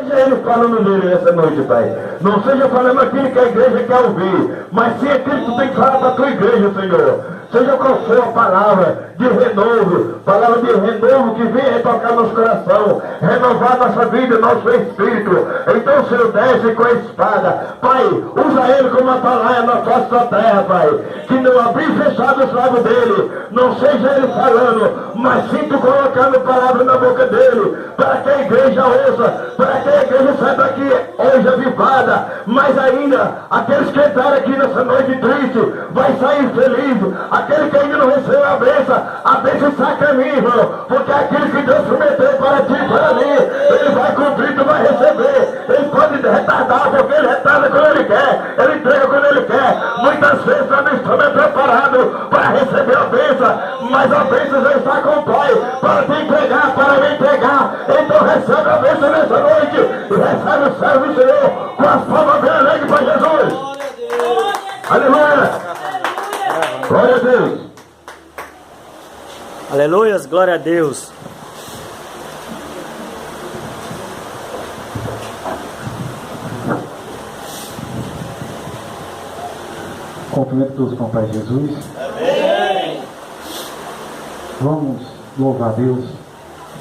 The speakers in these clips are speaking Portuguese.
seja Ele falando nele essa noite, Pai. Não seja falando aquilo que a igreja quer ouvir, mas sim aquilo que tu tem que falar para a tua igreja, Senhor. Seja qual for a palavra de renovo, palavra de renovo que venha tocar nosso coração, renovar nossa vida, nosso espírito. Então, Senhor, desce com a espada, Pai, usa ele como atalaia na face da terra, Pai. Que não abrir e fechar os lábios dele, não seja ele falando, mas sim tu colocando palavra na boca dele, para que a igreja ouça, para que a igreja saia daqui hoje avivada, mas ainda, aqueles que entraram aqui nessa noite triste, vai sair feliz. Aquele que ainda não recebeu a bênção está a caminho, irmão, porque aquilo que Deus prometeu para ti e para mim, Ele vai cumprir, tu vai receber. Ele pode retardar, porque Ele retarda quando Ele quer, Ele entrega quando Ele quer. Muitas vezes nós não estamos preparados para receber a bênção, mas a bênção já está com o Pai, para te entregar, para me entregar. Então recebe a bênção nessa noite, e recebe o servo do Senhor, com as palmas bem alegres para Jesus. Aleluia! Glória a Deus. Aleluias, glória a Deus. Cumprimento todos com o Pai Jesus. Amém. Vamos louvar a Deus.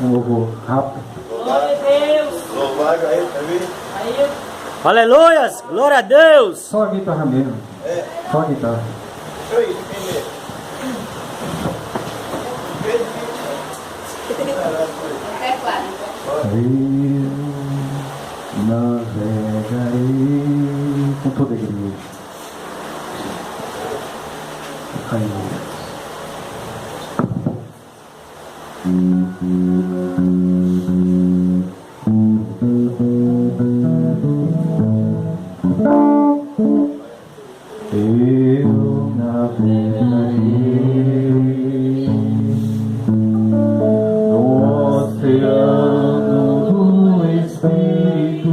Um louvor rápido. Glória a Deus. Louvado a Ele também. Aí, Aleluias, glória a Deus. Só a guitarra mesmo. Só a guitarra. Eu navegarei com toda a igreja. Eu navegarei no oceano do Espírito,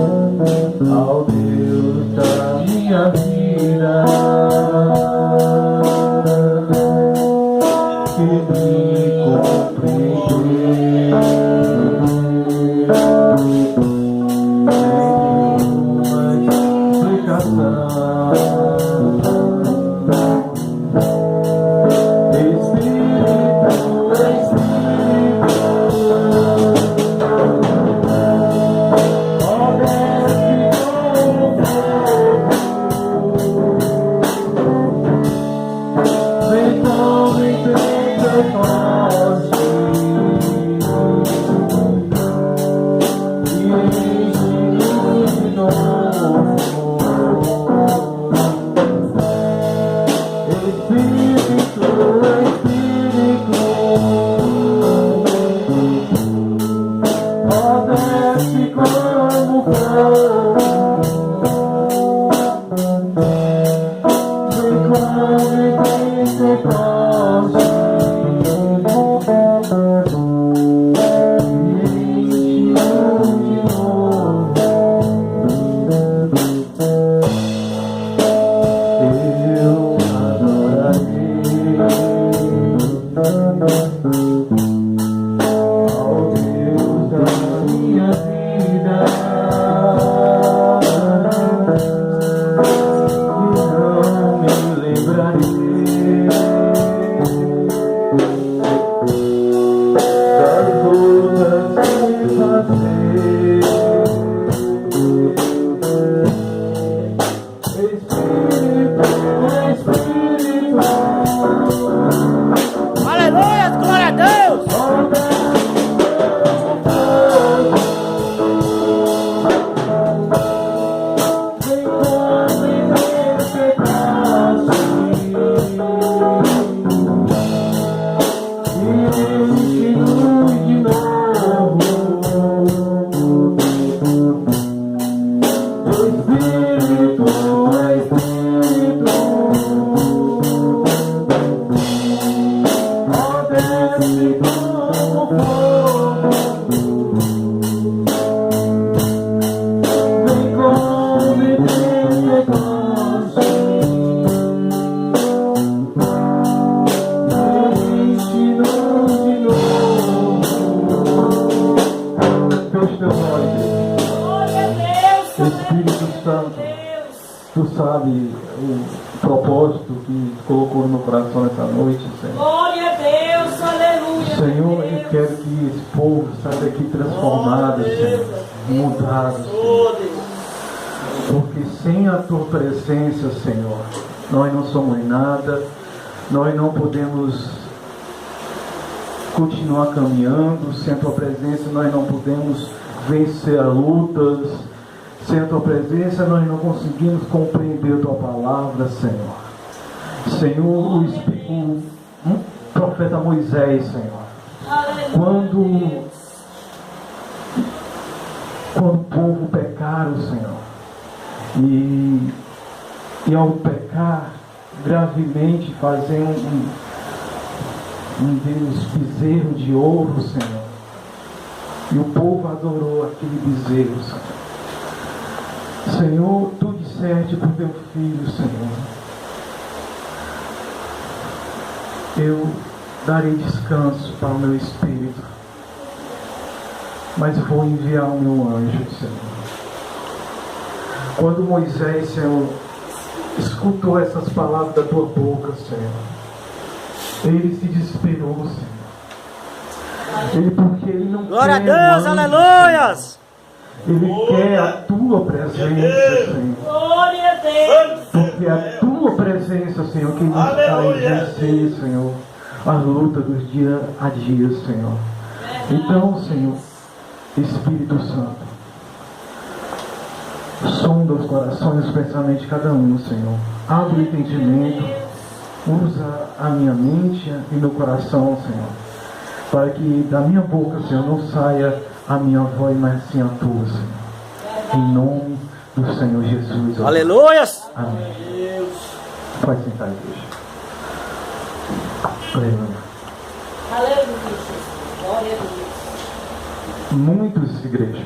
que ao Deus da minha vida, que me compreendeu sem nenhuma explicação. Não me lembrarei que colocou no meu coração nessa noite, Senhor. Glória a Deus, aleluia. Senhor, eu quero que esse povo saia daqui transformado, Senhor, mudado, Senhor. Porque sem a Tua presença, Senhor, nós não somos nada, nós não podemos continuar caminhando. Sem a Tua presença nós não podemos vencer as lutas. Sem a Tua presença nós não conseguimos compreender a Tua palavra, Senhor. Senhor, o profeta Moisés, Senhor, quando o povo pecaram, Senhor, e ao pecar gravemente, fazendo um Deus bezerro de ouro, Senhor, e o povo adorou aquele bezerro, Senhor. Senhor, Tu disseste para o Teu filho, Senhor, eu darei descanso para o meu espírito, mas vou enviar o meu anjo, Senhor. Quando Moisés, Senhor, escutou essas palavras da Tua boca, Senhor, ele se desesperou, Senhor. Porque ele não Glória a quer Deus, um anjo, aleluias. Senhor. Ele quer a Tua presença, Senhor. Glória a Deus. Porque a Tua presença, Senhor, que nos faz vencer, Senhor, a luta dos dia a dia, Senhor. Então, Senhor, Espírito Santo, sonda os corações e os pensamentos de cada um, Senhor. Abre o entendimento, usa a minha mente e meu coração, Senhor, para que da minha boca, Senhor, não saia a minha voz, mas sim a Tua, Senhor. Em nome do Senhor Jesus. Aleluias. Amém. Pode sentar, igreja. Aleluia. Aleluia, Jesus. Glória a Deus. Muitos, igreja,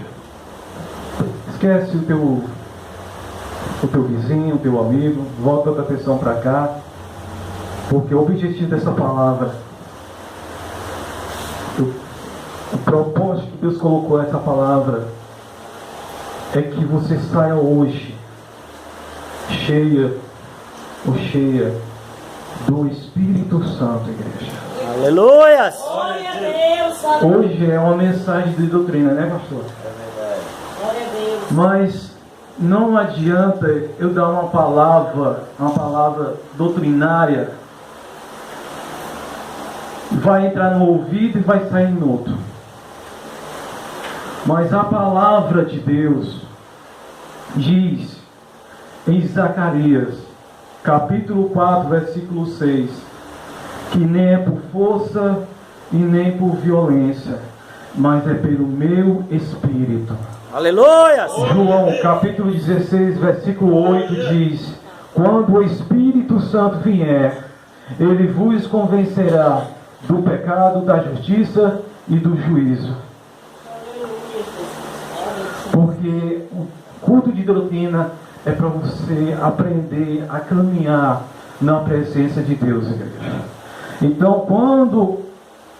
esquece o teu vizinho, o teu amigo, volta a atenção para cá, porque o objetivo dessa palavra, o propósito que Deus colocou nessa palavra é que você saia hoje cheia do Espírito Santo, igreja. Aleluias. Glória a Deus, aleluia. Hoje é uma mensagem de doutrina, né, pastor? Glória a Deus. Mas não adianta eu dar uma palavra doutrinária, vai entrar no ouvido e vai sair no outro. Mas a palavra de Deus diz em Zacarias, capítulo 4, versículo 6, que nem é por força e nem por violência, mas é pelo meu Espírito. Aleluias. João, capítulo 16, versículo 8 diz: quando o Espírito Santo vier, ele vos convencerá do pecado, da justiça e do juízo. Porque o culto de doutrina é para você aprender a caminhar na presença de Deus, igreja. Então, quando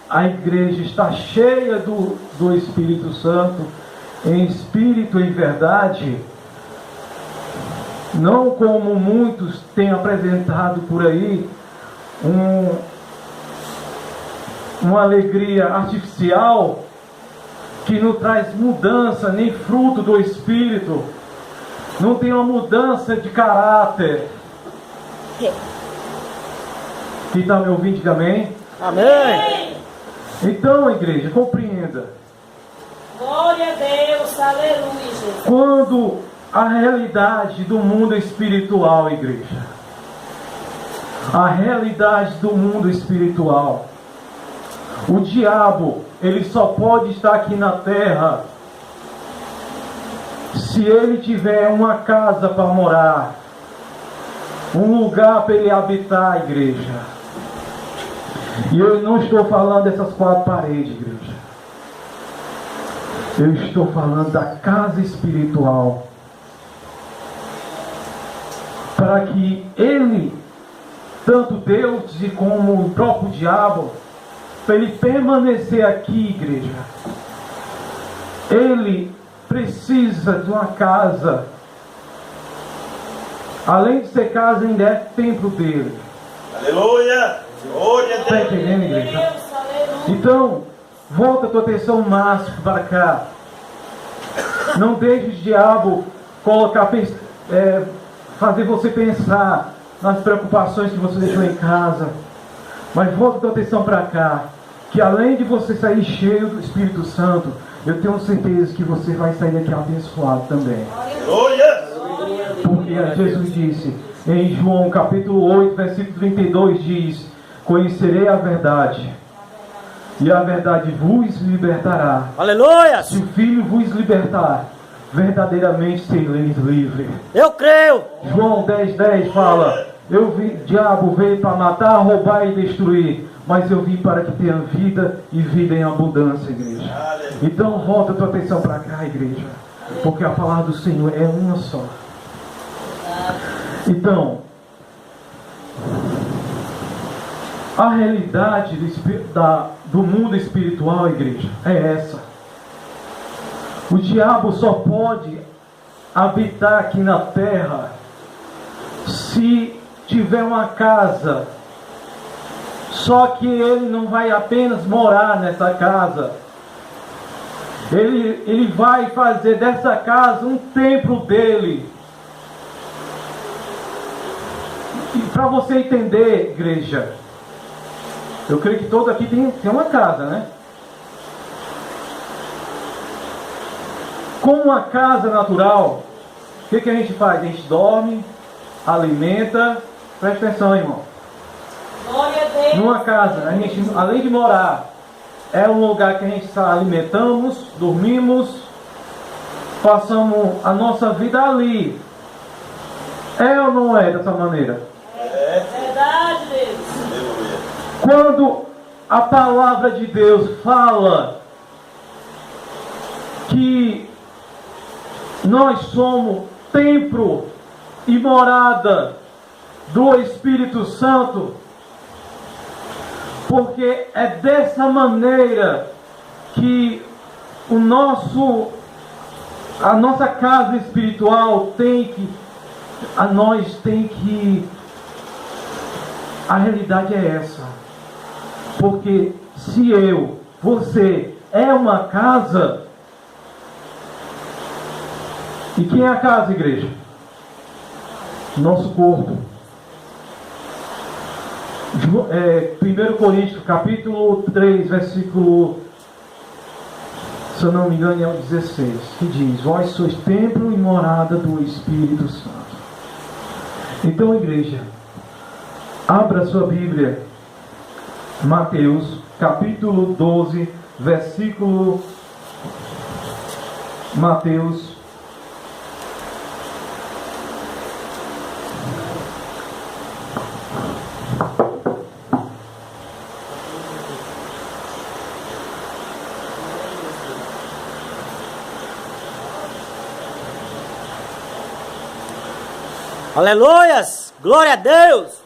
a igreja está cheia do Espírito Santo, em espírito e em verdade, não como muitos têm apresentado por aí, uma alegria artificial que não traz mudança nem fruto do Espírito, não tem uma mudança de caráter. Quem está me ouvindo, diga amém. Amém. Então, igreja, compreenda. Glória a Deus, aleluia, Jesus. Quando a realidade do mundo espiritual, igreja, a realidade do mundo espiritual, o diabo, ele só pode estar aqui na terra se ele tiver uma casa para morar, um lugar para ele habitar, igreja. E eu não estou falando dessas quatro paredes, igreja. Eu estou falando da casa espiritual. Para que ele, tanto Deus como o próprio diabo, para ele permanecer aqui, igreja, ele precisa de uma casa. Além de ser casa, ainda é templo dele. Aleluia. Glória a Está Deus. entendendo, igreja? Deus, aleluia. Então, volta a tua atenção máxima para cá. Não deixe o diabo colocar, fazer você pensar nas preocupações que você deixou em casa. Mas volta a tua atenção para cá. Que além de você sair cheio do Espírito Santo, eu tenho certeza que você vai sair daqui abençoado também. Glória. Porque Jesus disse em João capítulo 8, versículo 32, diz: conhecerei a verdade, e a verdade vos libertará. Aleluia. Se o Filho vos libertar, verdadeiramente sereis livre. Eu creio. João 10:10 fala: diabo veio para matar, roubar e destruir, mas eu vim para que tenha vida e vida em abundância, igreja. Então volta a tua atenção para cá, igreja, porque a palavra do Senhor é uma só. Então, a realidade do mundo espiritual, igreja, é essa. O diabo só pode habitar aqui na terra se tiver uma casa. Só que ele não vai apenas morar nessa casa. Ele vai fazer dessa casa um templo dele. E para você entender, igreja, eu creio que todo aqui tem uma casa, né? Como uma casa natural, o que a gente faz? A gente dorme, alimenta. Presta atenção, irmão. Glória a Deus. Numa casa, a gente, além de morar, é um lugar que a gente alimentamos, dormimos, passamos a nossa vida ali. É ou não é dessa maneira? É verdade, Deus. Quando a palavra de Deus fala que nós somos templo e morada do Espírito Santo, porque é dessa maneira que a nossa casa espiritual a realidade é essa. Porque se você é uma casa, e quem é a casa, igreja? Nosso corpo. 1 Coríntios capítulo 3, versículo, se eu não me engano, é o 16, que diz: vós sois templo e morada do Espírito Santo. Então, igreja, abra sua Bíblia, Mateus capítulo 12, versículo, Mateus Aleluias. Glória a Deus.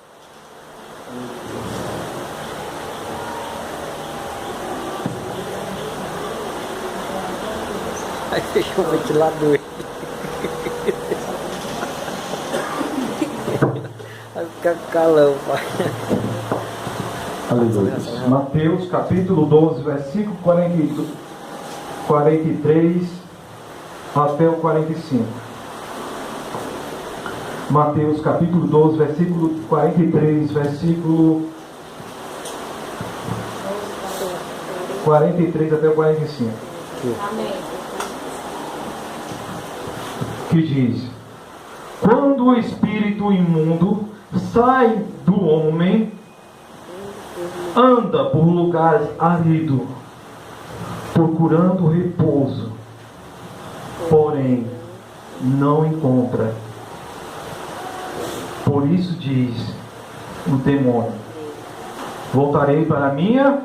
Aí fechou o ventilador. Vai ficar calão, pai. Aleluia. Mateus capítulo 12, versículo 43 até o 45. Mateus capítulo 12, versículo 43, versículo 43 até o 45. Amém. Que diz: quando o espírito imundo sai do homem, anda por lugares áridos, procurando repouso, porém não encontra. Por isso diz o demônio: voltarei para a minha.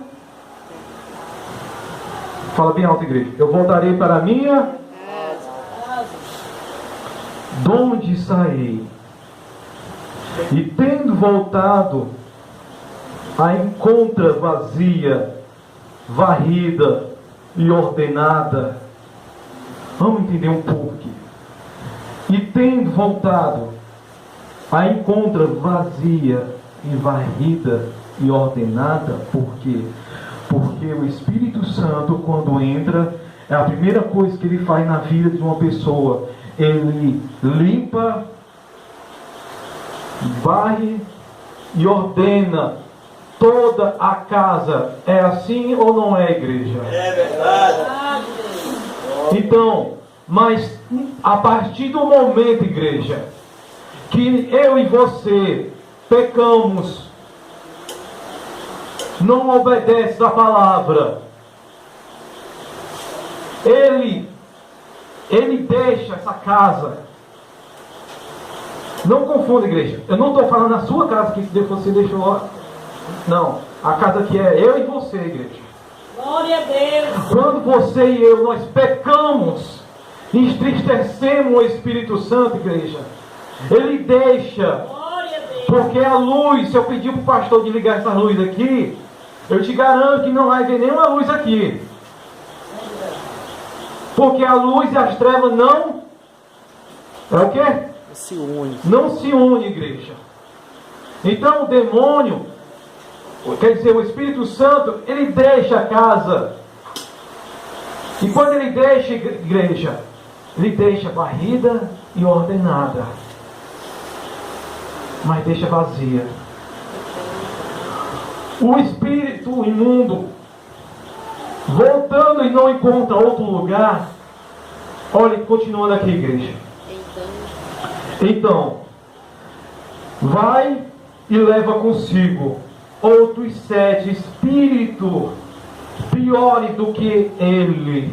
Fala bem alto, igreja. Eu voltarei para a minha. Donde saí. E tendo voltado, a encontra vazia, varrida e ordenada. Vamos entender um pouco aqui. E tendo voltado, a encontra vazia, e varrida e ordenada. Por quê? Porque o Espírito Santo, quando entra, é a primeira coisa que ele faz na vida de uma pessoa. Ele limpa, varre e ordena toda a casa. É assim ou não é, igreja? É verdade. Verdade, Deus. Então, mas a partir do momento, igreja, que eu e você pecamos, não obedece a palavra, ele deixa essa casa. Não confunda, igreja. Eu não estou falando na sua casa que você deixou. Não, a casa que é eu e você, igreja. Glória a Deus. Quando você e eu, nós pecamos, entristecemos o Espírito Santo, igreja, ele deixa. Glória a Deus. Porque a luz, se eu pedir para o pastor de ligar essa luz aqui, eu te garanto que não vai ver nenhuma luz aqui. Porque a luz e as trevas não... É o quê? Se une. Não se une, igreja. Então o demônio, quer dizer, o Espírito Santo, ele deixa a casa. E quando ele deixa, igreja, ele deixa varrida e ordenada, mas deixa vazia. O espírito imundo, voltando e não encontra outro lugar. Olha, continuando aqui, igreja. Então, vai e leva consigo outros 7 espíritos piores do que ele.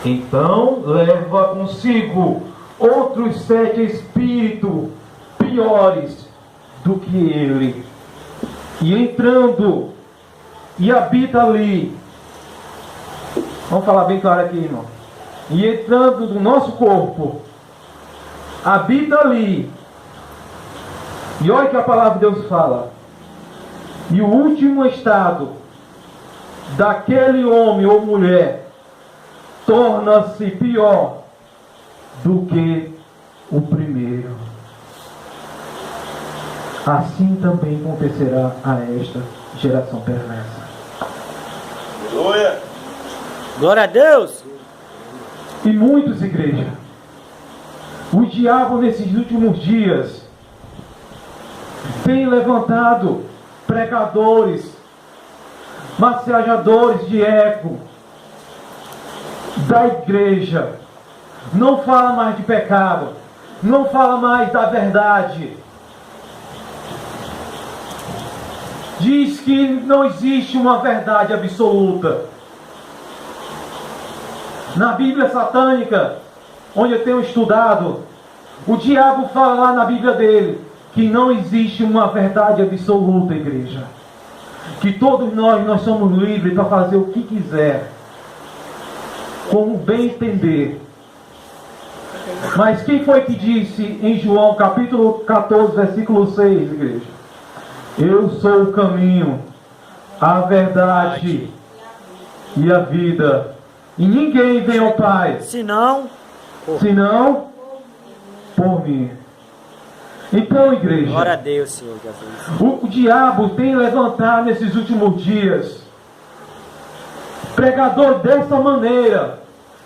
Então, leva consigo outros 7 espíritos piores do que ele. E entrando, e habita ali. Vamos falar bem claro aqui, irmão. E entrando no nosso corpo, habita ali. E olha que a palavra de Deus fala. E o último estado daquele homem ou mulher torna-se pior do que o primeiro. Assim também acontecerá a esta geração perversa. Aleluia. Glória a Deus. E muitos, igreja, o diabo nesses últimos dias tem levantado pregadores, massajadores de eco da igreja. Não fala mais de pecado, não fala mais da verdade. Diz que não existe uma verdade absoluta. Na Bíblia satânica, onde eu tenho estudado, o diabo fala lá na Bíblia dele que não existe uma verdade absoluta, igreja. Que todos nós somos livres para fazer o que quiser, como bem entender. Mas quem foi que disse em João capítulo 14, versículo 6, igreja? Eu sou o caminho, a verdade e a vida. E ninguém vem ao Pai, Senão, senão por mim. Então, igreja, glória a Deus, Senhor Jesus. o diabo tem levantado nesses últimos dias pregador dessa maneira,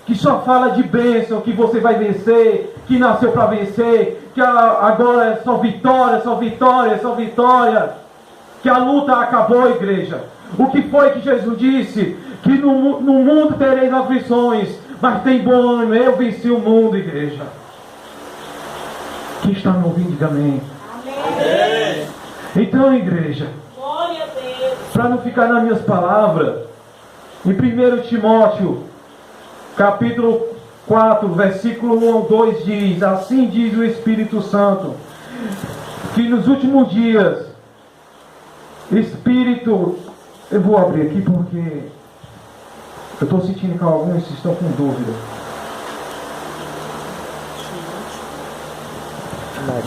que só fala de bênção, que você vai vencer, que nasceu para vencer, que agora é só vitória, só vitória, só vitória, que a luta acabou, igreja. O que foi que Jesus disse? Que no mundo tereis aflições, mas tem bom ânimo, eu venci o mundo, igreja. Quem está me ouvindo, diga amém. Amém. Então, igreja, Glória a Deus. para não ficar nas minhas palavras, em 1 Timóteo, capítulo 4, versículo 1 ao 2 diz: assim diz o Espírito Santo, que nos últimos dias, Espírito, eu vou abrir aqui porque eu estou sentindo que alguns estão com dúvida.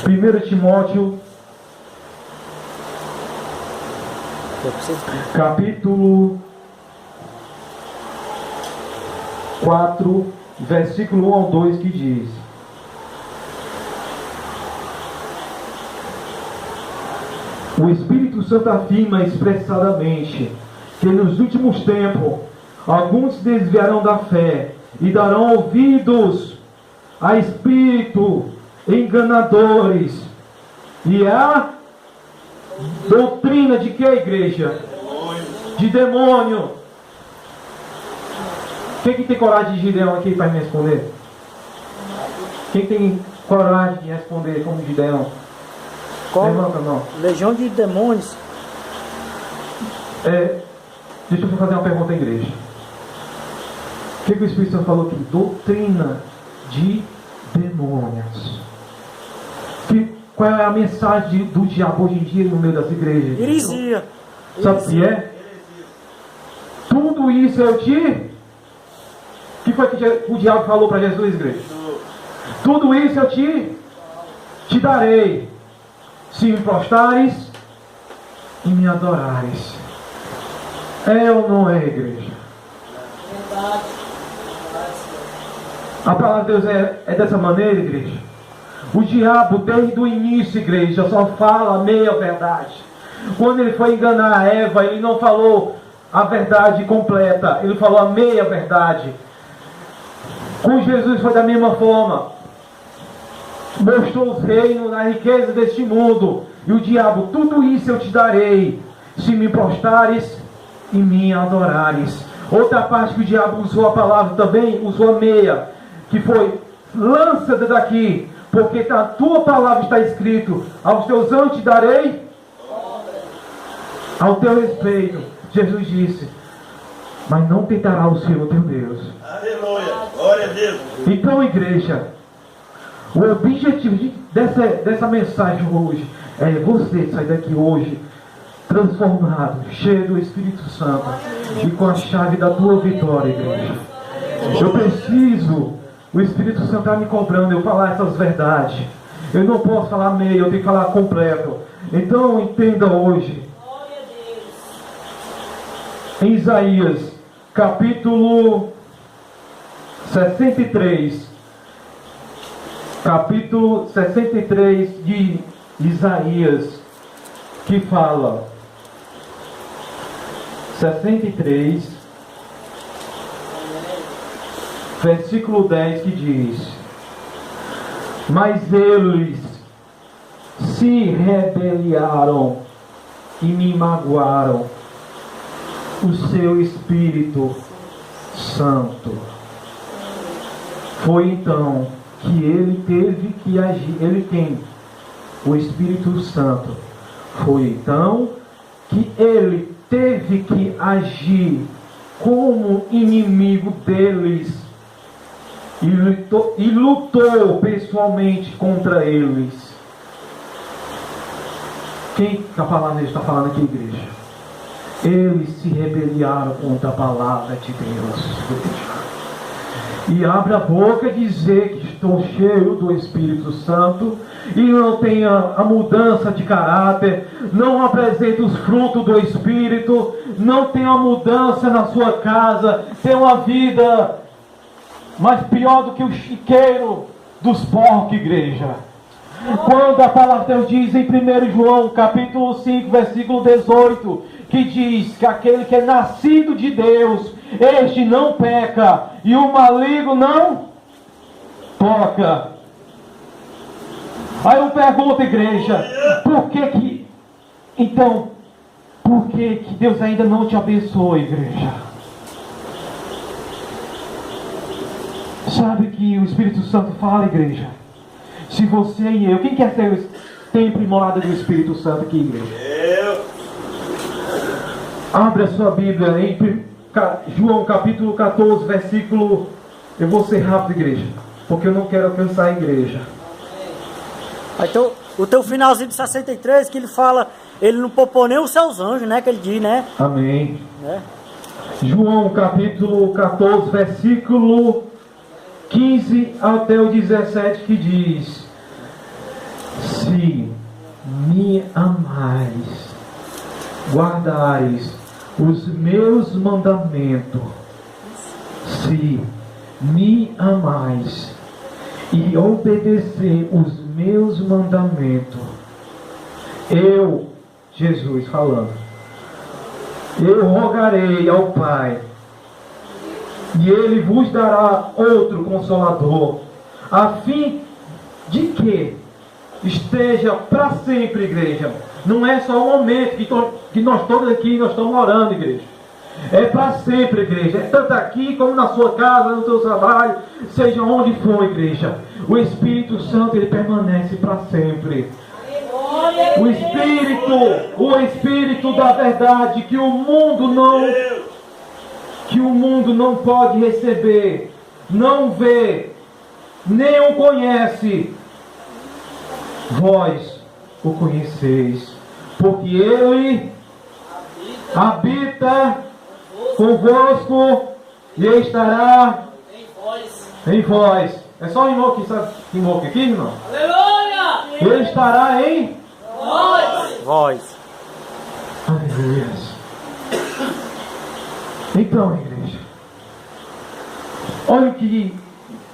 1 Timóteo, capítulo 4, versículo 1 ao 2, que diz: O Espírito Santo afirma expressadamente que nos últimos tempos alguns se desviarão da fé e darão ouvidos a espíritos enganadores e a doutrina de que, igreja? De demônio. Quem que tem coragem de Gideão aqui para me responder? Quem tem coragem de responder como Gideão? Levanta a mão. Legião de demônios. Deixa eu fazer uma pergunta à igreja. O que o Espírito Santo falou aqui? Doutrina de demônios. Qual é a mensagem do diabo hoje em dia no meio das igrejas? Heresia. Sabe o que é? Tudo isso eu te... O que foi que o diabo falou para Jesus, igreja? Tudo isso eu te darei, se me prostrares e me adorares. É ou não é, igreja? A palavra de Deus é dessa maneira, igreja. O diabo, desde o início, igreja, só fala a meia verdade. Quando ele foi enganar a Eva, ele não falou a verdade completa, ele falou a meia verdade. Com Jesus foi da mesma forma. Mostrou os reinos, a riqueza deste mundo. E o diabo, tudo isso eu te darei, se me prostrares e me adorares. Outra parte que o diabo usou a palavra também, usou a meia, que foi, lança daqui, porque a tua palavra está escrito, aos teus anjos te darei, ao teu respeito. Jesus disse, mas não tentará o Senhor teu Deus. Aleluia. Glória a Deus. Então, igreja, o objetivo dessa mensagem hoje é você sair daqui hoje transformado, cheio do Espírito Santo e com a chave da tua vitória, igreja. Eu preciso, o Espírito Santo está me cobrando eu falar essas verdades. Eu não posso falar meio, eu tenho que falar completo. Então entenda hoje, em Isaías capítulo 63, capítulo 63 de Isaías, que fala 63, versículo 10, que diz: mas eles se rebelaram e me magoaram o seu Espírito Santo. Foi então que ele teve que agir. Ele tem o Espírito Santo. Foi então que ele teve que agir como inimigo deles e lutou pessoalmente contra eles. Quem que a palavra está falando aqui, igreja? Eles se rebelaram contra a palavra de Deus. E abre a boca e dizer que estou cheio do Espírito Santo e não tenha a mudança de caráter, não apresenta os frutos do Espírito, não tem a mudança na sua casa, tem uma vida mais pior do que o chiqueiro dos porcos, igreja. Quando a palavra de Deus diz em 1 João capítulo 5, versículo 18, que diz que aquele que é nascido de Deus, este não peca, e o maligno não toca. Aí eu pergunto, igreja, por que Deus ainda não te abençoa, igreja? Sabe que o Espírito Santo fala, igreja? Se você e eu, quem quer ser templo e morada do Espírito Santo aqui, igreja? Eu. Abre a sua Bíblia em João capítulo 14, versículo... Eu vou ser rápido, igreja, porque eu não quero alcançar a igreja. Então, o teu finalzinho de 63, que ele fala, ele não poupou nem os seus anjos, né? Que ele diz, né? Amém. Né? João capítulo 14, versículo 15 até o 17, que diz: se me amais, guardares os meus mandamentos. Se me amais e obedecer os meus mandamentos, eu Jesus falando: eu rogarei ao Pai, e Ele vos dará outro Consolador, a fim de que esteja para sempre, igreja. Não é só um momento que nós todos aqui nós estamos orando, igreja. É para sempre, igreja. É tanto aqui como na sua casa, no seu trabalho, seja onde for, igreja. O Espírito Santo, ele permanece para sempre. O Espírito da verdade que o mundo não pode receber, não vê, nem o conhece. Vós o conheceis, porque Ele habita convosco e estará em vós. É só irmão que sabe que irmão aqui, irmão? Aleluia! Ele estará em Vós. Aleluia. Então, igreja, olha o que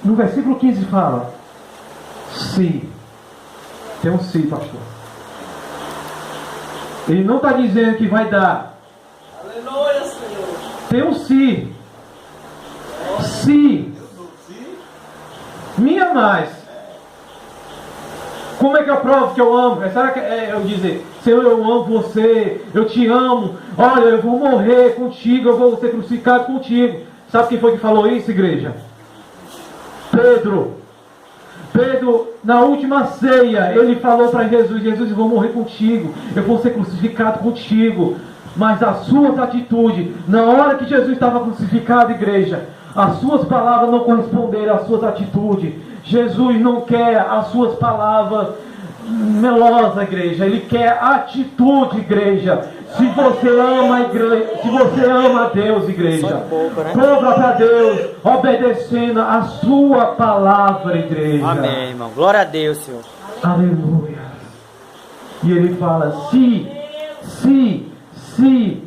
no versículo 15 fala. Se. Tem um se, pastor. Ele não está dizendo que vai dar. Aleluia, Senhor. Tem um se. Se me amais. Como é que eu provo que eu amo? Será que é eu dizer: Senhor, eu amo você, eu te amo, olha, eu vou morrer contigo, eu vou ser crucificado contigo. Sabe quem foi que falou isso, igreja? Pedro, na última ceia, ele falou para Jesus: Jesus, eu vou morrer contigo, eu vou ser crucificado contigo. Mas as suas atitudes, na hora que Jesus estava crucificado, igreja, as suas palavras não corresponderam às suas atitudes. Jesus não quer as suas palavras melosas, igreja. Ele quer atitude, igreja. Se você ama a igreja, se você ama a Deus, igreja, prova para Deus, obedecendo a sua palavra, igreja. Amém, irmão. Glória a Deus, Senhor. Aleluia. E ele fala: se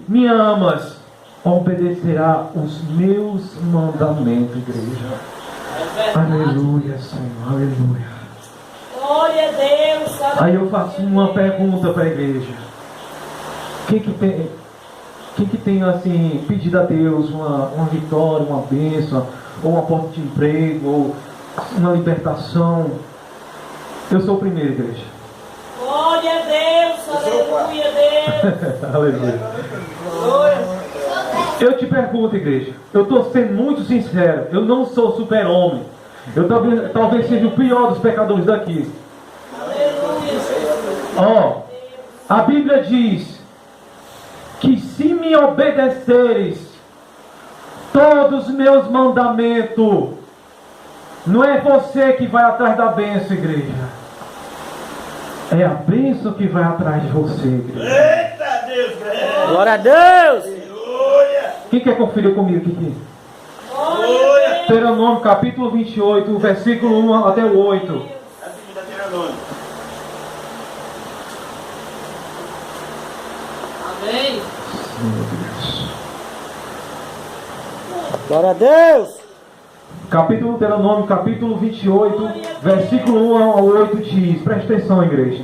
me amas, obedecerá os meus mandamentos, igreja. Aleluia, Senhor, aleluia. Glória a Deus. Aí eu faço uma pergunta para a igreja: quem que tem assim pedido a Deus uma vitória, uma bênção, ou uma porta de emprego, ou uma libertação? Eu sou o primeiro, igreja. Glória a Deus. Aleluia, Deus. Aleluia. Glória. Eu te pergunto, igreja, eu estou sendo muito sincero, eu não sou super-homem. Eu talvez seja o pior dos pecadores daqui. Ó, a Bíblia diz que se me obedeceres todos os meus mandamentos, não é você que vai atrás da bênção, igreja. É a bênção que vai atrás de você, igreja. Eita Deus, velho. Glória a Deus. Quem quer conferir comigo aqui? Glória. Deuteronômio capítulo 28, versículo 1 até o 8. Assim da Deuteronômio. Amém. Glória a Deus. Deuteronômio capítulo 28, versículo 1 ao 8 diz: presta atenção, igreja.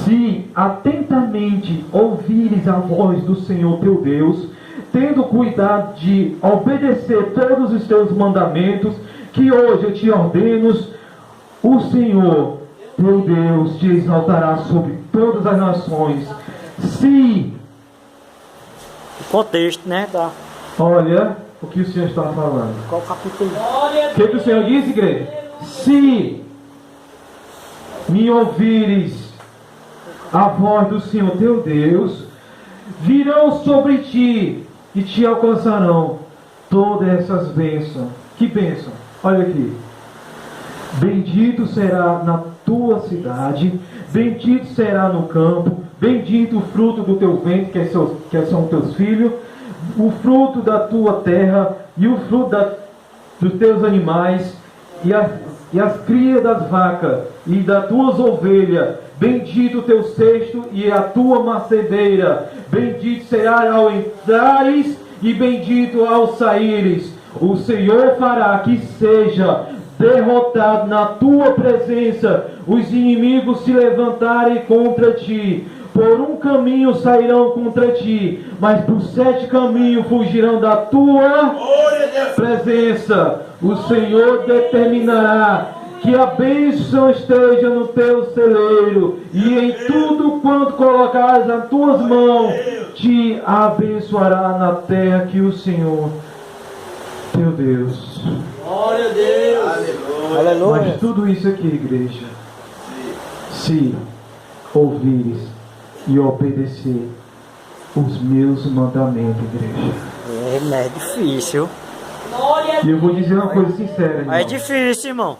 Se atentamente ouvires a voz do Senhor teu Deus, tendo cuidado de obedecer todos os teus mandamentos, que hoje eu te ordeno, o Senhor teu Deus te exaltará sobre todas as nações. Se, O contexto, né? olha o que o Senhor está falando. Qual capítulo? Glória a O que o Senhor disse, igreja? Se me ouvires a voz do Senhor teu Deus, virão sobre ti e te alcançarão todas essas bênçãos. Que bênção? Olha aqui. Bendito será na tua cidade, bendito será no campo, bendito o fruto do teu ventre, que são teus filhos, o fruto da tua terra e o fruto dos teus animais, e as crias das vacas e das tuas ovelhas. Bendito o teu cesto e a tua macedeira. Bendito será ao entrares e bendito ao saíres. O Senhor fará que seja derrotado na tua presença os inimigos se levantarem contra ti. por um caminho sairão contra ti, mas por 7 caminhos fugirão da tua presença. O Senhor determinará que a bênção esteja no teu celeiro, e em tudo quanto colocares as tuas mãos, te abençoará na terra que o Senhor, teu Deus. Glória a Deus. Aleluia. Mas tudo isso aqui, igreja, se ouvires e obedecer os meus mandamentos, igreja. É difícil. Glória a E eu vou dizer uma coisa sincera, irmão. É difícil, irmão.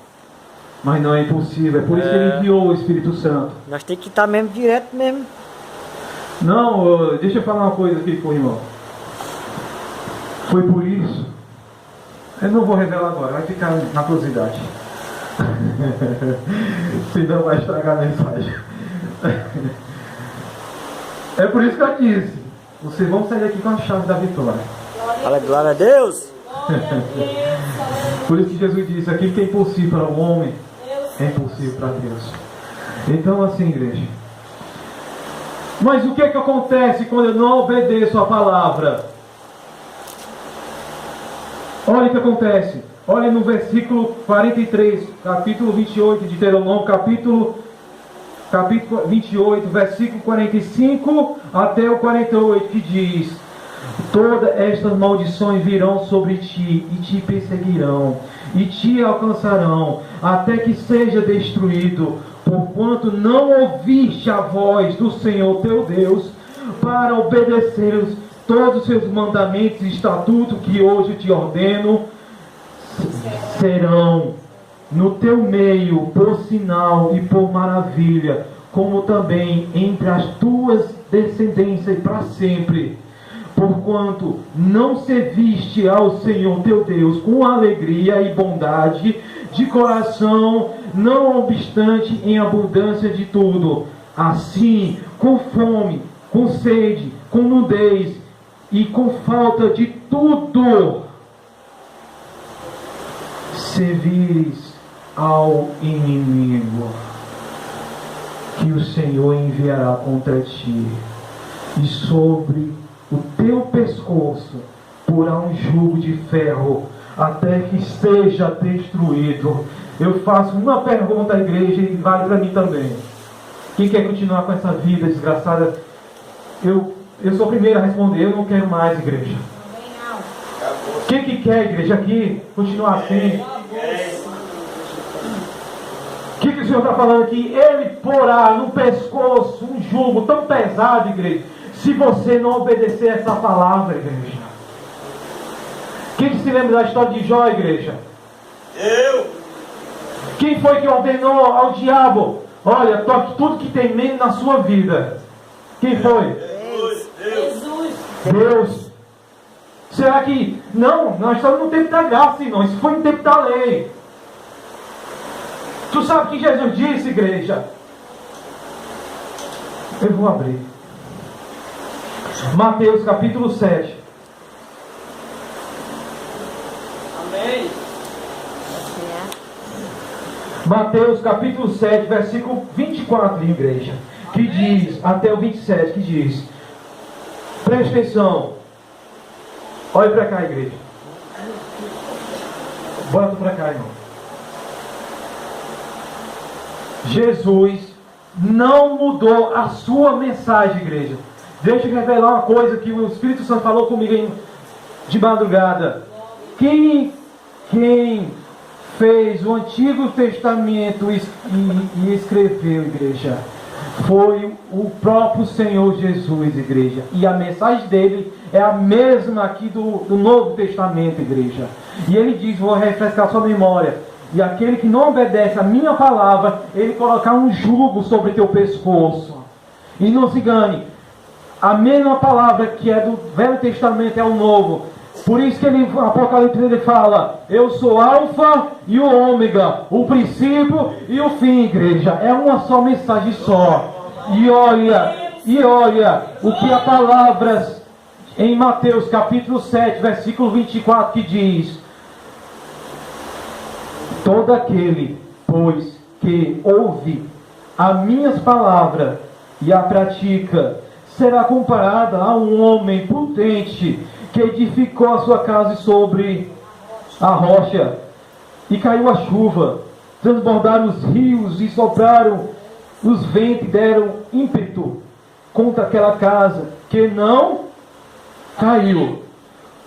Mas não é impossível. É por isso que ele enviou o Espírito Santo. Nós temos que estar mesmo direto mesmo. Não, deixa eu falar uma coisa aqui com o irmão. Foi por isso. Eu não vou revelar agora, vai ficar na curiosidade. Senão vai estragar a mensagem. É por isso que eu disse: vocês vão sair aqui com a chave da vitória. Fala glória a Deus. Glória a Deus. Por isso que Jesus disse: aquilo que é impossível para o homem é impossível para Deus. Então, assim, igreja. Mas o que é que acontece quando eu não obedeço a palavra? Olha o que acontece. Olha no versículo 43, capítulo 28 de Deuteronômio, capítulo 28, versículo 45 até o 48, que diz: todas estas maldições virão sobre ti e te perseguirão e te alcançarão até que seja destruído, porquanto não ouviste a voz do Senhor teu Deus para obedecer todos os seus mandamentos e estatutos que hoje te ordeno. Serão no teu meio por sinal e por maravilha, como também entre as tuas descendências para sempre. Porquanto não serviste ao Senhor teu Deus com alegria e bondade de coração, não obstante em abundância de tudo, assim com fome, com sede, com nudez e com falta de tudo, servires ao inimigo, que o Senhor enviará contra ti, e sobre o teu pescoço porá um jugo de ferro, até que seja destruído. Eu faço uma pergunta à igreja e vale para mim também. Quem quer continuar com essa vida desgraçada? Eu sou o primeiro a responder: eu não quero mais, igreja. Quem que quer, igreja, aqui continuar assim? O que o Senhor está falando aqui? Ele porá no pescoço um jugo tão pesado, igreja, se você não obedecer essa palavra, igreja. Quem que se lembra da história de Jó, igreja? Eu. Quem foi que ordenou ao diabo: olha, toque tudo que tem menos na sua vida? Quem foi? Jesus. Deus. Será que... Não, nós estamos no tempo da graça, irmão. Isso foi no tempo da lei. Tu sabe o que Jesus disse, igreja? Eu vou abrir. Mateus capítulo 7. Amém. Mateus capítulo 7, versículo 24, igreja. Que diz, até o 27, que diz: preste atenção. Olha para cá, igreja. Bota para cá, irmão. Jesus não mudou a sua mensagem, igreja. Deixa eu revelar uma coisa que o Espírito Santo falou comigo de madrugada. Quem fez o Antigo Testamento e escreveu, igreja, foi o próprio Senhor Jesus, igreja. E a mensagem dele é a mesma aqui do Novo Testamento, igreja. E ele diz, vou refrescar sua memória: e aquele que não obedece a minha palavra, ele colocar um jugo sobre teu pescoço. E não se engane, a mesma palavra que é do Velho Testamento é o Novo. Por isso que ele, Apocalipse, ele fala: eu sou Alfa e o Ômega, o princípio e o fim, igreja. É uma só mensagem só. E olha o que a palavra em Mateus capítulo 7, versículo 24, que diz: todo aquele, pois, que ouve as minhas palavras e a pratica, será comparada a um homem prudente que edificou a sua casa sobre a rocha, e caiu a chuva, transbordaram os rios e sopraram os ventos, deram ímpeto contra aquela casa, que não caiu,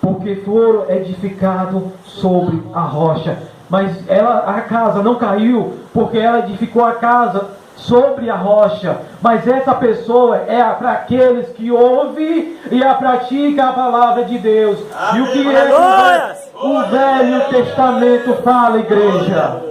porque foram edificados sobre a rocha. Mas a casa não caiu, porque ela edificou a casa sobre a rocha. Mas essa pessoa é para aqueles que ouvem e a pratica a palavra de Deus. E o que é o Velho Testamento fala, igreja?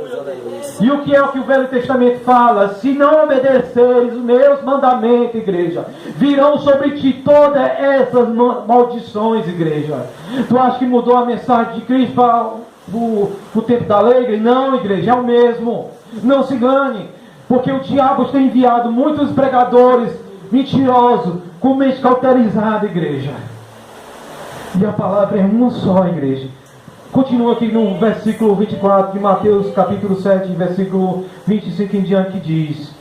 E o que é o Velho Testamento fala? Se não obedeceres os meus mandamentos, igreja, virão sobre ti todas essas maldições, igreja. Tu acha que mudou a mensagem de Cristo para o tempo da lei, igreja? Não, igreja, é o mesmo. Não se engane, porque o diabo tem enviado muitos pregadores mentirosos, com mente cauterizada, igreja. E a palavra é uma só, igreja. Continua aqui no versículo 24 de Mateus capítulo 7, versículo 25 em diante, que diz: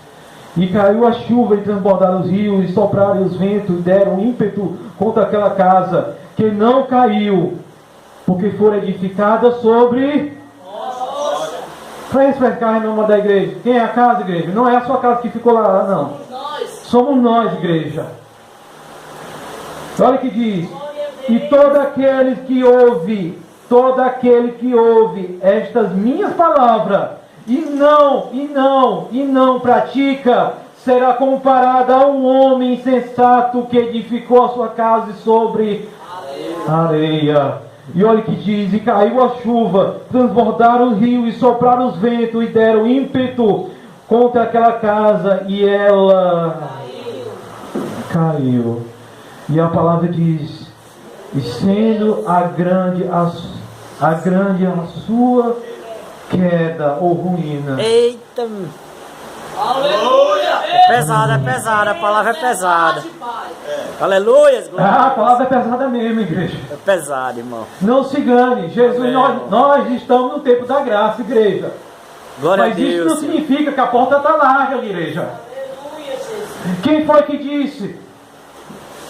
e caiu a chuva e transbordaram os rios, e sopraram os ventos, e deram ímpeto contra aquela casa, que não caiu, porque foi edificada sobre... Para explicar em nome da igreja, quem é a casa, igreja? Não é a sua casa que ficou lá, não. Somos nós, igreja. Olha o que diz: e todo aquele que ouve estas minhas palavras e não pratica, será comparado a um homem insensato que edificou a sua casa sobre areia. E olha o que diz: e caiu a chuva, transbordaram os rios e sopraram os ventos, e deram ímpeto contra aquela casa, e ela caiu. E a palavra diz: e sendo a grande a sua queda ou ruína. Eita! Aleluia! É pesada, a palavra é pesada. Aleluia! A palavra é pesada mesmo, igreja. É pesada, irmão. Não se engane, Jesus, nós estamos no tempo da graça, igreja. Glória Mas a Deus. isso não significa que a porta está larga, igreja. Quem foi que disse: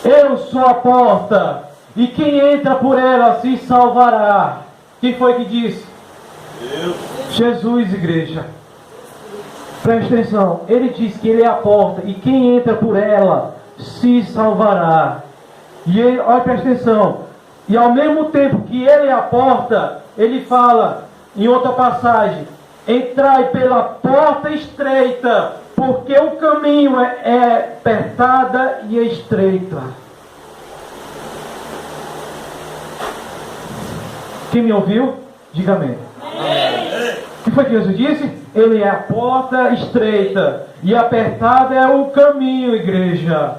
eu sou a porta, e quem entra por ela se salvará? Quem foi que disse? Deus. Jesus, igreja. Preste atenção, ele diz que ele é a porta, e quem entra por ela se salvará. E ele, olha, preste atenção, e ao mesmo tempo que ele é a porta, ele fala em outra passagem: entrai pela porta estreita, porque o caminho é apertada e estreita. Quem me ouviu? Diga amém. O que foi que Jesus disse? Ele é a porta estreita, e apertada é o caminho, igreja.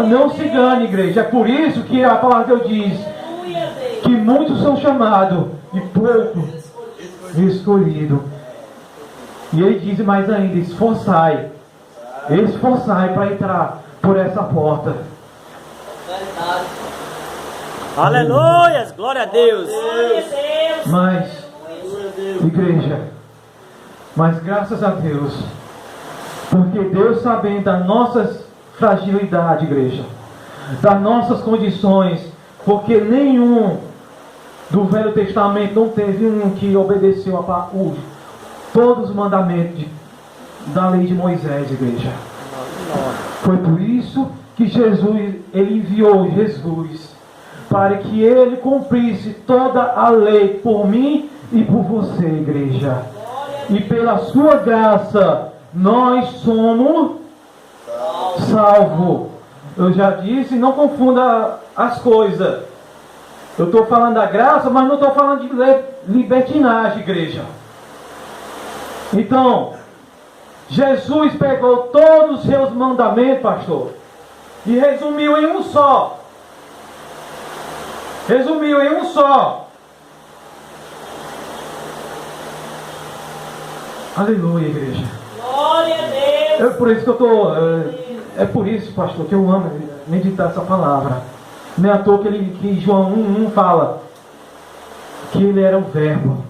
Não se engane, igreja. É por isso que a palavra de Deus diz que muitos são chamados e poucos escolhidos. E ele diz mais ainda: esforçai para entrar por essa porta. Aleluia! Glória a Deus. Mas, igreja, mas graças a Deus, porque Deus, sabendo da nossa fragilidade, igreja, das nossas condições, porque nenhum do Velho Testamento não teve um que obedeceu todos os mandamentos da lei de Moisés, igreja. Foi por isso que Jesus, ele enviou Jesus para que ele cumprisse toda a lei por mim e por você, igreja. E pela sua graça nós somos salvos. Eu já disse, não confunda as coisas. Eu estou falando da graça, mas não estou falando de libertinagem, igreja. Então, Jesus pegou todos os seus mandamentos, pastor, e resumiu em um só. Resumiu em um só. Aleluia, igreja. Glória a Deus. É por isso que eu estou... É por isso, pastor, que eu amo meditar essa palavra. Não é à toa que João 1:1 fala que ele era o verbo,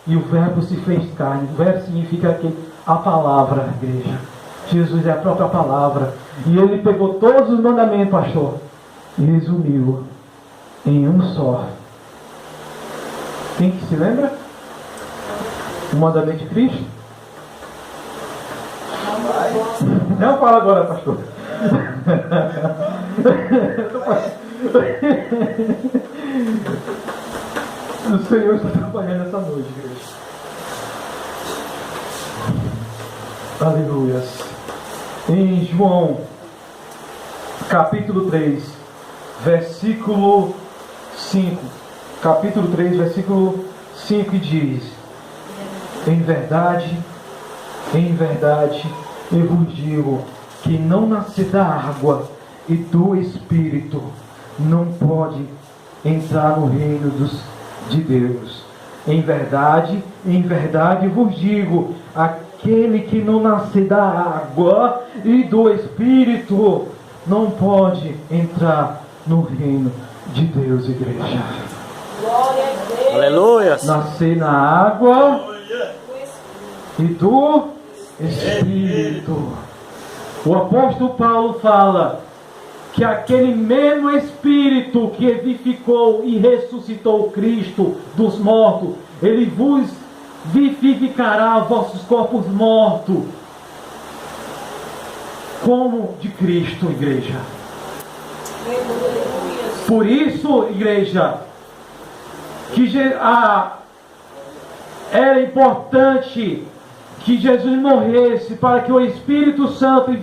e o verbo se fez carne. O verbo significa que a palavra, igreja. Jesus é a própria palavra. E ele pegou todos os mandamentos, pastor, e resumiu em um só. Quem que se lembra? O mandamento de Cristo? Não fala agora, pastor. O Senhor está trabalhando essa noite, igreja. Aleluias. Em João, capítulo 3, versículo 5. Capítulo 3, versículo 5 diz: em verdade, eu vos digo que não nascer da água e do Espírito não pode entrar no reino de Deus. Em verdade vos digo, aquele que não nascer da água e do Espírito não pode entrar no reino de Deus, igreja. Glória a Deus. Aleluia. Nascer na água Aleluia. e do Espírito. O apóstolo Paulo fala que aquele mesmo Espírito que vivificou e ressuscitou Cristo dos mortos, ele vos vivificará vossos corpos mortos como de Cristo, igreja. Por isso, igreja, que era importante que Jesus morresse para que o Espírito Santo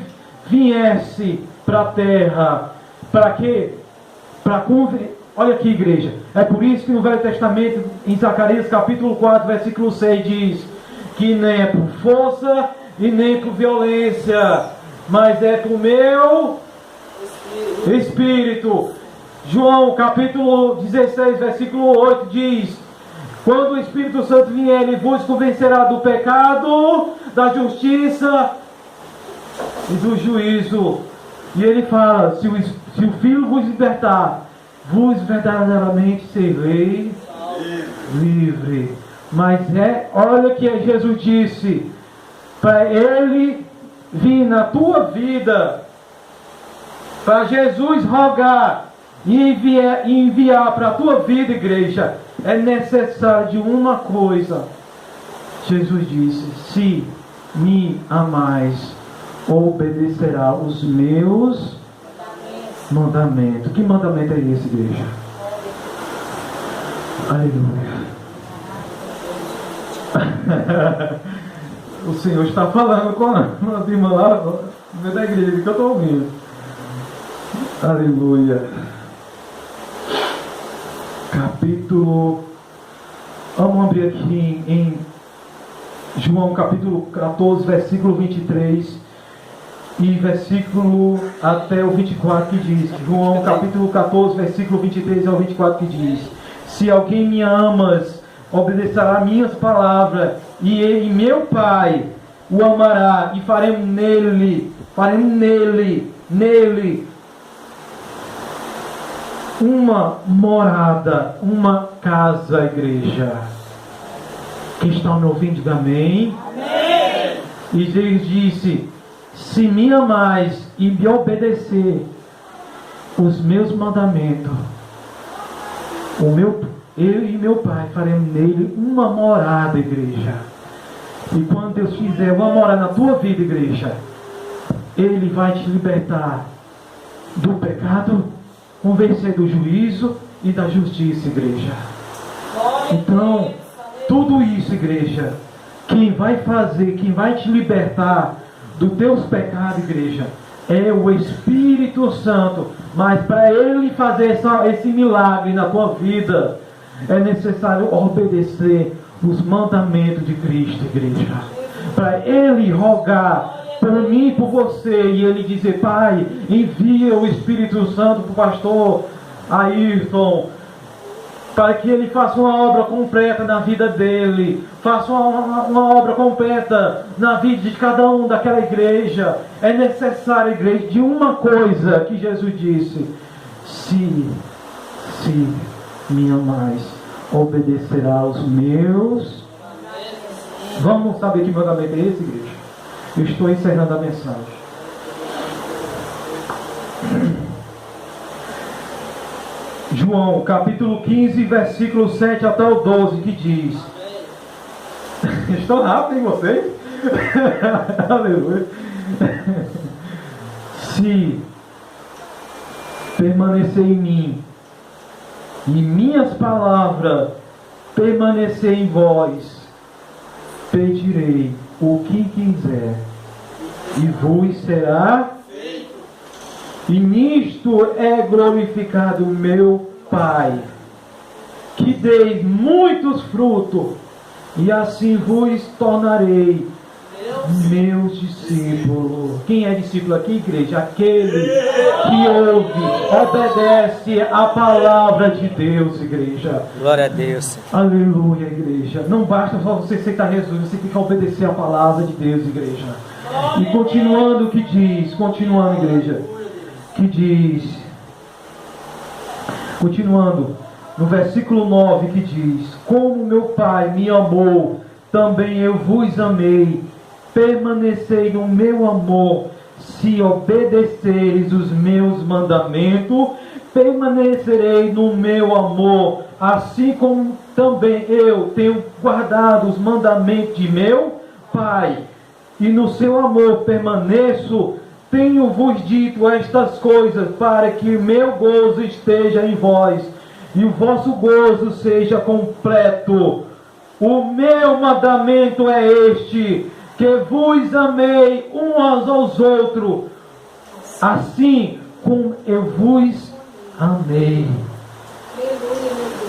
viesse para a terra. Para quê? Olha aqui, igreja. É por isso que no Velho Testamento, em Zacarias capítulo 4, versículo 6, diz que nem é por força e nem por violência, mas é por meu Espírito. João capítulo 16, versículo 8 diz: quando o Espírito Santo vier, ele vos convencerá do pecado, da justiça e do juízo. E ele fala: se o Filho vos libertar, vos verdadeiramente sereis livre. Mas olha que Jesus disse, para ele vir na tua vida, para Jesus rogar e enviar para a tua vida, igreja, é necessário de uma coisa. Jesus disse: se me amais, obedecerá os meus mandamentos. Que mandamento é esse, igreja? Aleluia. O Senhor está falando com a irmã lá no meio da igreja, que eu estou ouvindo. Aleluia. Capítulo, vamos abrir aqui em João capítulo 14, versículo 23 e versículo até o 24, que diz, João capítulo 14, versículo 23 ao 24, que diz: se alguém me amas, obedecerá minhas palavras, e ele, meu Pai, o amará, e faremos nele uma morada, uma casa, igreja. Quem está me ouvindo, diga amém. Amém. E Deus disse: se me amais e me obedecer os meus mandamentos, eu e meu Pai faremos nele uma morada, igreja. E quando Deus fizer uma morada na tua vida, igreja, Ele vai te libertar do pecado, convencer do juízo e da justiça, igreja. Então, tudo isso, igreja, quem vai fazer, quem vai te libertar dos teus pecados, igreja, é o Espírito Santo. Mas para Ele fazer esse milagre na tua vida, é necessário obedecer os mandamentos de Cristo, igreja. Para Ele rogar por mim e por você, e Ele dizer: Pai, envia o Espírito Santo para o pastor Ayrton, para que ele faça uma obra completa na vida dele, faça uma obra completa na vida de cada um daquela igreja. É necessário, igreja, de uma coisa que Jesus disse: se me amais, obedecerá aos meus. Vamos saber que mandamento é esse, igreja? Eu estou encerrando a mensagem. João, capítulo 15, versículo 7 até o 12, que diz... Estou rápido, hein, vocês? Aleluia. Se permanecer em mim e minhas palavras permanecer em vós, pedirei o que quiser e vos será feito. E nisto é glorificado meu Pai, que deis muitos frutos, e assim vos tornarei meus discípulos. Quem é discípulo aqui, igreja? Aquele que ouve, obedece a palavra de Deus, igreja. Glória a Deus. Aleluia, igreja. Não basta só você aceitar Jesus, você tem que obedecer a palavra de Deus, igreja. E continuando o que diz, continuando, igreja, que diz, continuando, no versículo 9 que diz: como meu Pai me amou, também eu vos amei. Permanecei no meu amor. Se obedeceres os meus mandamentos, permanecerei no meu amor, assim como também eu tenho guardado os mandamentos de meu Pai, e no seu amor permaneço. Tenho-vos dito estas coisas, para que o meu gozo esteja em vós, e o vosso gozo seja completo. O meu mandamento é este, que vos amei uns aos outros, assim como eu vos amei.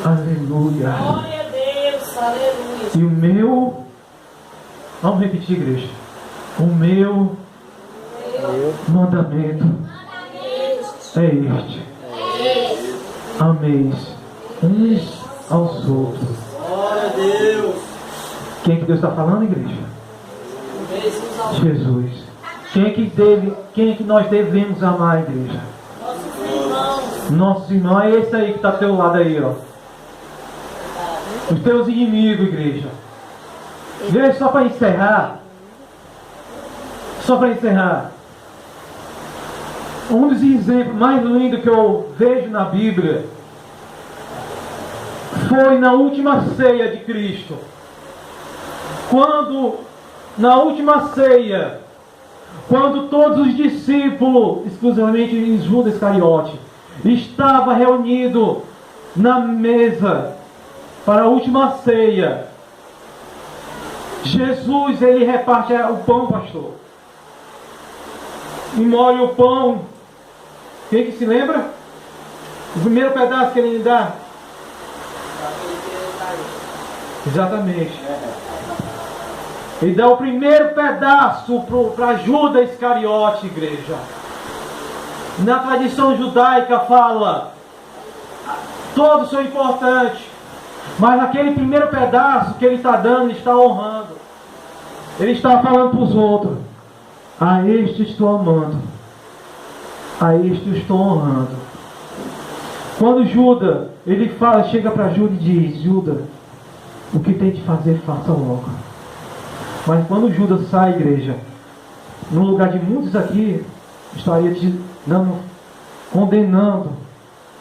Aleluia. Glória a Deus, aleluia. E o meu, vamos repetir, igreja, o meu mandamento é este: ameis uns aos outros. Glória a Deus. Quem é que Deus está falando, igreja? Jesus. Quem é que nós devemos amar, igreja? Nossos irmãos. Nossos irmãos. É esse aí que está ao teu lado aí, ó. Os teus inimigos, igreja. Igreja, só para encerrar. Só para encerrar. Um dos exemplos mais lindos que eu vejo na Bíblia foi na última ceia de Cristo. Quando, na última ceia, quando todos os discípulos, exclusivamente em Judas Iscariote, estavam reunidos na mesa para a última ceia, Jesus, ele reparte o pão, pastor. E molha o pão. Quem que se lembra? O primeiro pedaço que ele dá. Exatamente. Ele dá o primeiro pedaço para Judas Iscariote, igreja. Na tradição judaica fala, todos são importantes, mas naquele primeiro pedaço que ele está dando, ele está honrando. Ele está falando para os outros: a este estou amando, a este estou honrando. Quando Judas, ele fala, chega para Judas e diz: Judas, o que tem de fazer, faça logo. Mas quando Judas sai, igreja, no lugar de muitos aqui, estaria te dando, condenando,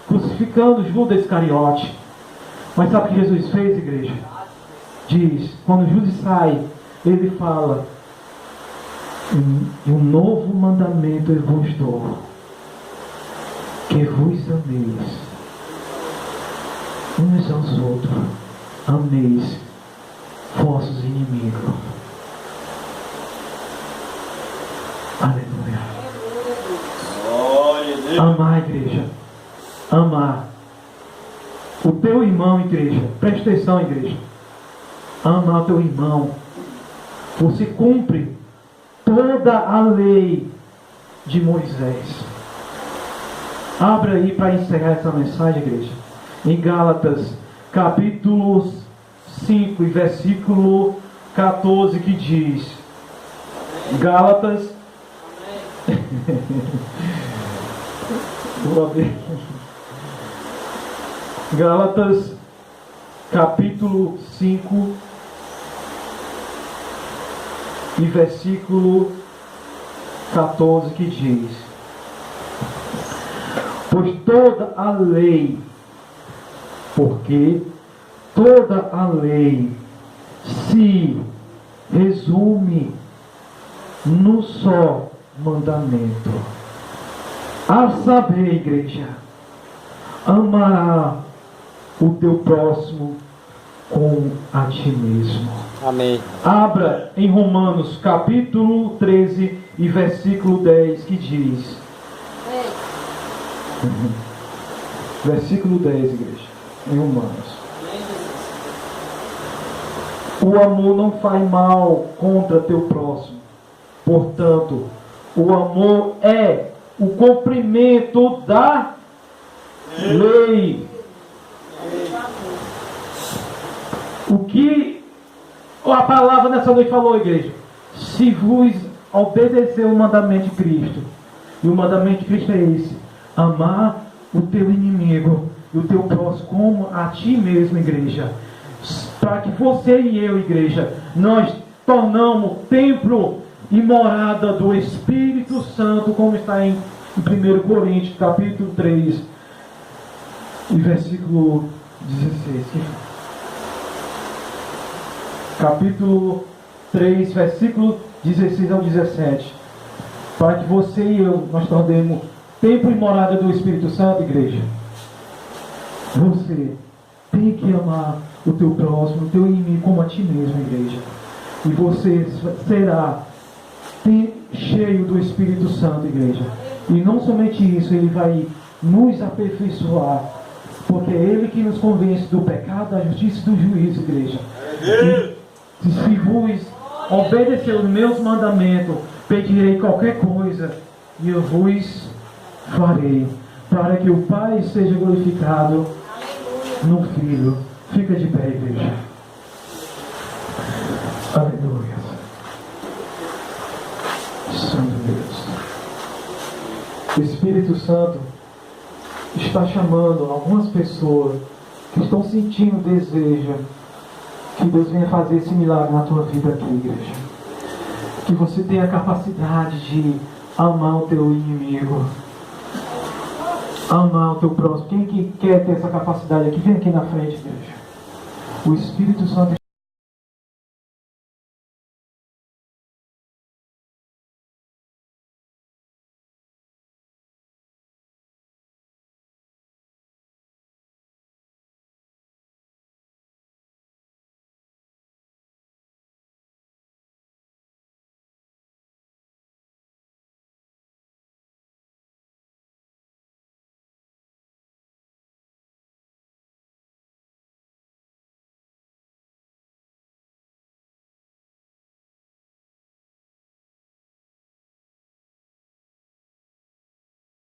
crucificando Judas Iscariote. Mas sabe o que Jesus fez, igreja? Diz, quando Judas sai, ele fala: e um novo mandamento eu vos dou, que vos ameis uns aos outros, ameis vossos inimigos. Aleluia. Glória a Deus. Amar, igreja. Amar o teu irmão, igreja. Presta atenção, igreja. Amar o teu irmão. Você cumpre toda a lei de Moisés. Abra aí para encerrar essa mensagem, igreja, em Gálatas capítulo 5 e versículo 14, que diz, Gálatas vou abrir. Gálatas capítulo 5 e versículo 14, que diz: pois toda a lei porque toda a lei se resume no só mandamento. A saber, igreja, amará o teu próximo como a ti mesmo. Amém. Abra em Romanos capítulo 13 e versículo 10, que diz. Versículo 10, igreja, em Romanos. O amor não faz mal contra teu próximo. Portanto, o amor é o cumprimento da lei. O que a palavra nessa noite falou, igreja? Se vos obedecer o mandamento de Cristo, e o mandamento de Cristo é esse: amar o teu inimigo e o teu próximo como a ti mesmo, igreja. Para que você e eu, igreja, nós tornamos templo e morada do Espírito Santo, como está em 1 Coríntios capítulo 3 e versículo 16. Capítulo 3, versículo 16 ao 17. Para que você e eu, nós tornemos templo e morada do Espírito Santo, igreja. Você tem que amar o teu próximo, o teu inimigo como a ti mesmo, igreja. E você será cheio do Espírito Santo, igreja. E não somente isso, ele vai nos aperfeiçoar, porque é ele que nos convence do pecado, da justiça e do juízo, igreja. E se vos obedecer os meus mandamentos, pedirei qualquer coisa e eu vos farei, para que o Pai seja glorificado no Filho. Fica de pé, igreja. Aleluia. Santo Deus. O Espírito Santo está chamando algumas pessoas que estão sentindo desejo que Deus venha fazer esse milagre na tua vida aqui, igreja. Que você tenha a capacidade de amar o teu inimigo, amar o teu próximo. Quem que quer ter essa capacidade aqui, vem aqui na frente, igreja. O Espírito Santo